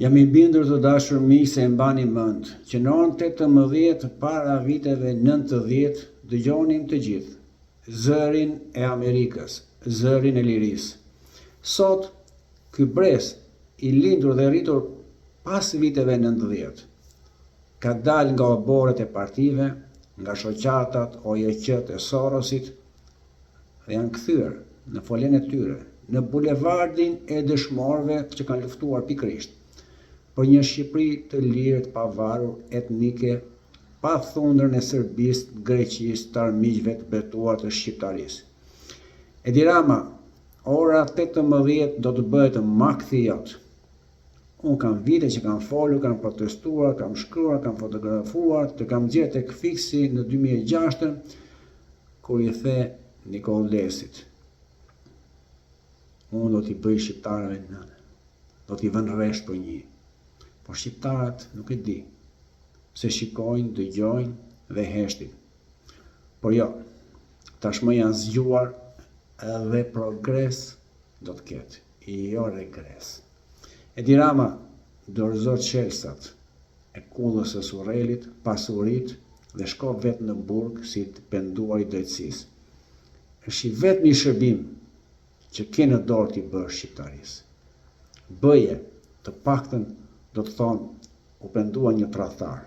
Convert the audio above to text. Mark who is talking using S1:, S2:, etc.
S1: Jam I bindur të dashur miq se e mbani mend që në orën 18 para viteve 90 dëgjonim të gjithë zërin e Amerikës, zërin e lirisë. Sot ky brez I lindur dhe rritur pas viteve 90 ka dalë nga oborret e partive, nga shoqatat, OJQ e Sorosit dhe janë kthyer në folen e tyre, në bulevardin e dëshmorëve që kanë luftuar pikërisht për një Shqipëri të lirë, të pavarur, etnike, pa thundrën e Serbisë, Greqisë, të armiqve të betuar të shqiptarisë. Edi Rama, ora 18 do të bëhet makthi jot. Unë kam vite që kam folur, kam protestuar, kam shkruar, kam fotografuar, të kam gjetur tek fiksi në 2006 kur I the Nikol Lesit. Unë do t'i bëj shqiptarëve nënë, do t'i vën rresht për një. Por shqiptarët nuk e di, se shikojnë, dëgjojnë dhe heshtin. Por jo, tashmë janë zgjuar edhe progres do të ketë, jo regres. Edi Rama dorëzo çelsat e kullës së Surrelit, pasurit dhe shko vetë në burg si të penduar I drejtësisë. Është I vetmi shërbim që ke në dorë t'i bësh shqiptarisë. Bëje, të paktën do të thonë u pendua një tradhtar.